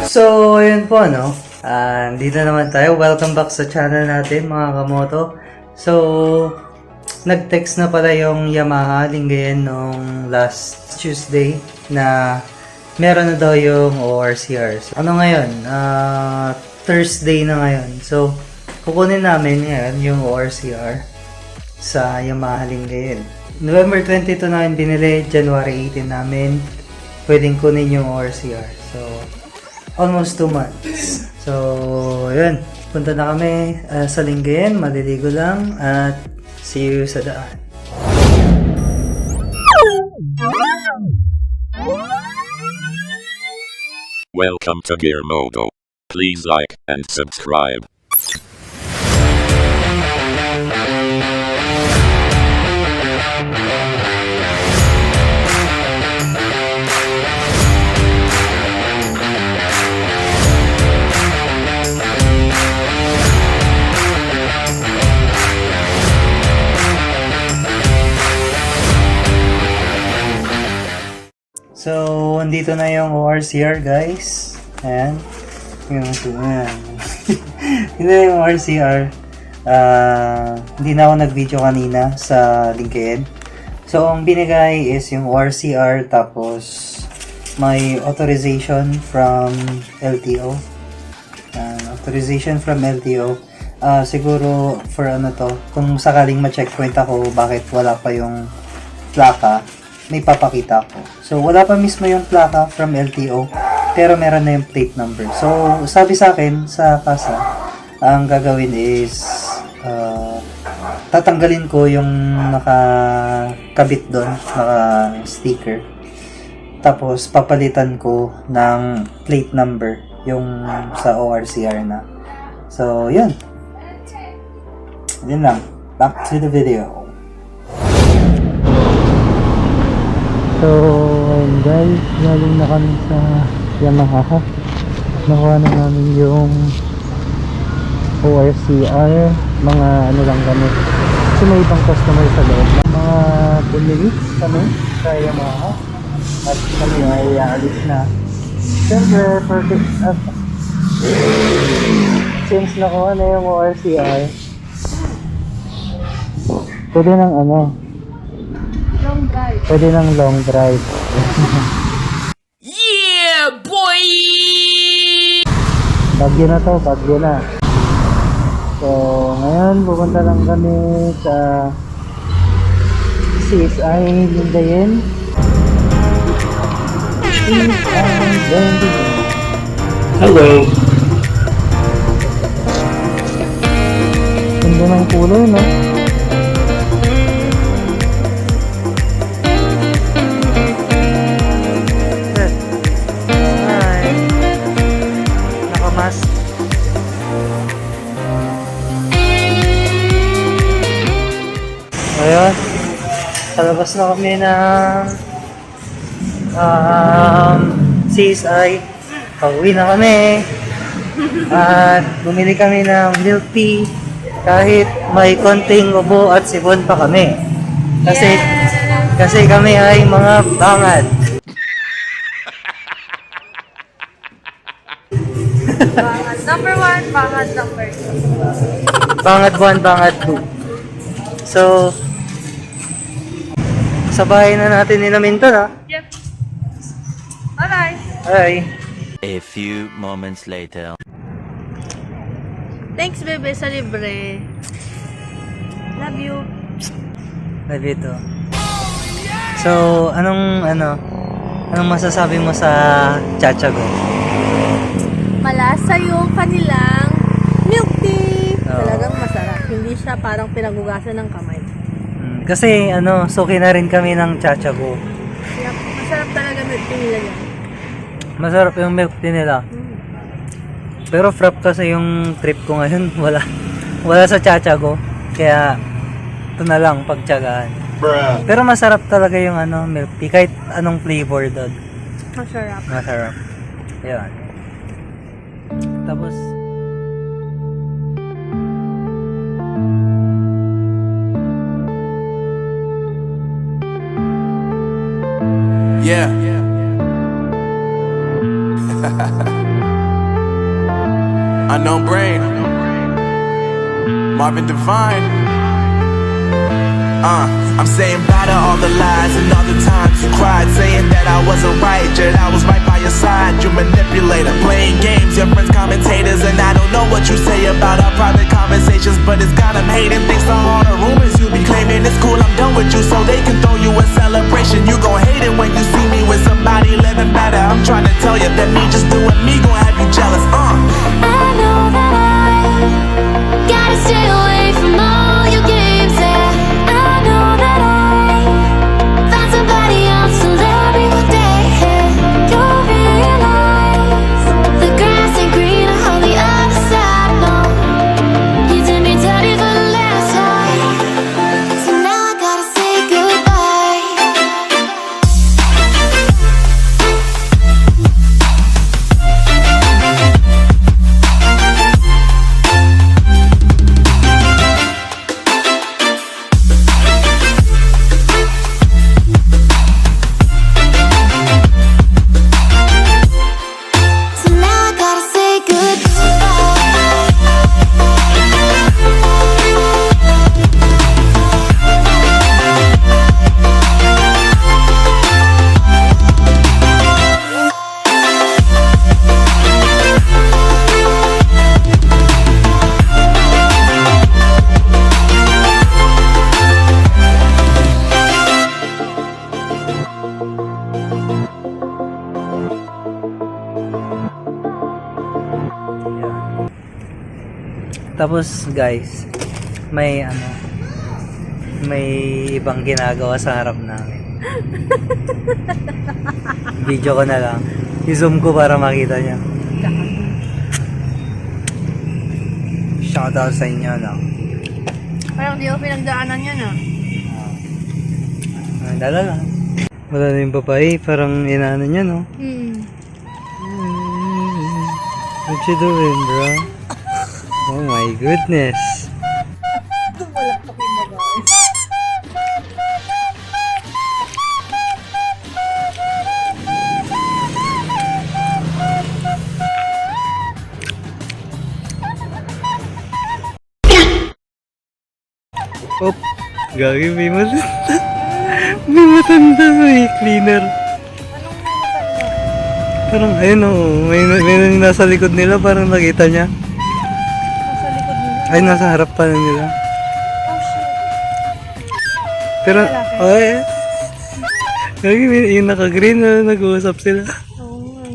So, ayun po, no? Dito naman tayo. Welcome back sa channel natin, mga kamoto. So, nag-text na pala yung Yamaha Lingayen nung last Tuesday na meron na daw yung ORCR. So, ano ngayon? Thursday na ngayon. So, kukunin namin ngayon yung ORCR sa Yamaha Lingayen. November 22 namin binili, January 18 namin pwedeng kunin yung ORCR. So, almost 2 months. So, yun. Punta na kami sa Lingayen. Maliligo lang. At see you sa daan. Welcome to Gear Modo. Please like and subscribe. So, andito na yung ORCR, guys. Ayan. Ayan. Hindi na yung ORCR. Hindi na ako nag-video kanina sa Lingayen. So, ang binigay is yung ORCR tapos may authorization from LTO. Authorization from LTO. Siguro for ano to, kung sakaling ma-checkpoint ako bakit wala pa yung plaka, may papakita ko. So, wala pa mismo yung plaka from LTO, pero meron na yung plate number. So, sabi sa akin, sa kasa, ang gagawin is, tatanggalin ko yung nakakabit doon, naka-sticker. Tapos, papalitan ko ng plate number, yung sa ORCR na. So, yun. Yun lang. Back to the video. So, ayun guys, galing na kami sa Yamaha. Nakuha na namin yung ORCR. Mga ano lang kami. Kasi may ibang customer sa loob. Mga 2 minutes kami sa Yamaha. At kami ay aalis na. Siyempre, perfect. Since nakuha na yung ORCR, pwede ng ano, pwede ng long drive. Yeah, boy! Bagyo na to, bagyo na. So, ngayon pupunta lang kami sa CSI Lingayen. Hello. Ganda ng kulay, no? Ayun, palabas na kami ng CSI. Pauwi na kami. At bumili kami ng milk tea kahit may konting ubo at sipon pa kami. Kasi kami ay mga bangad. Bangad number 1, bangad number 2. Bangad 1, bangad 2. So, sa bahay na natin nilamin to, ha? Yep. Alright. Ay. A few moments later. Thanks, bebe, sa libre. Love you. Love you too. So, anong masasabi mo sa Chachago? Malasa yung kanilang milk tea. Oo. Talagang masarap. Hindi siya parang pinagugasan ng kamay. Kasi suki na rin kami ng Chachago. Yep. Masarap talaga milk tea nila yan. Masarap yung milk tea nila. Pero frap kasi yung trip ko ngayon, wala sa Chachago. Kaya ito na lang pagtiyagaan. Pero masarap talaga yung milk tea kahit anong flavor doon. Masarap. Masarap. Yan. Tapos Yeah. Unknown Brain, Marvin Devine. I'm saying bye to all the lies and all the times you cried, saying that I wasn't right, yet I was right by your side. You manipulator, playing games, your friends commentators, and I don't know what you say about our private conversations, but it's got them hating. Thanks to all the rumors you be claiming, it's cool, I'm done with you, so they can throw you a celebration. You gon' hate it when you see me with somebody living better. I'm trying to tell you that me just doing me gon' have you jealous. I know that I gotta stay away from all your games. Yeah, I know that I found somebody else to love me one day. Yeah, you'll realize the grass ain't greener on the other side. No, you did me dirty for the last time, so now I gotta say goodbye. So now I gotta say Tapos guys, may ibang ginagawa sa harap namin. Video ko na lang. I-zoom ko para makita niya. Shoutout sa inyo lang. Parang di ako pinagdaanan yan ah. Dala lang. Wala na yung babae, parang inaano niya, no? What you doing, bro? Oh my goodness. Oh, gagi, may matanda. May matanda may cleaner. Parang, ayun o, may nasa likod nila, parang nakita niya. Nasa likod nila. Ay, nasa harap pa na nila. Oh shit. Pero, ay, gagi, yung naka-green na nag-uusap sila. Oo nga.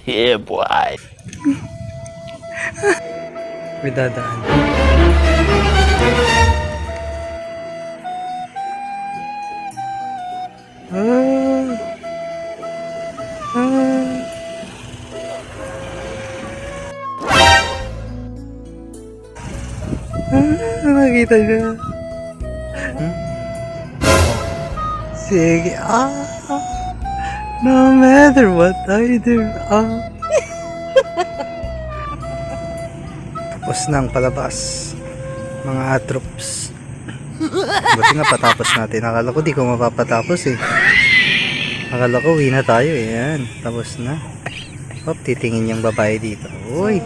Yeah, boy. May dadaan. Nakita niya. Sige, no matter what I do, Tapos nang palabas, mga atrops. Buti nga patapos natin. Akala ko di ko mapapatapos eh. Akala ko uwi na tayo eh. Yan, tapos na. Hop, titingin yung babae dito. Uy,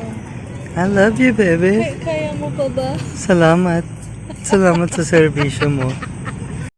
I love you, baby. Kaya mo pa ba? Salamat. Salamat sa serbisyo mo.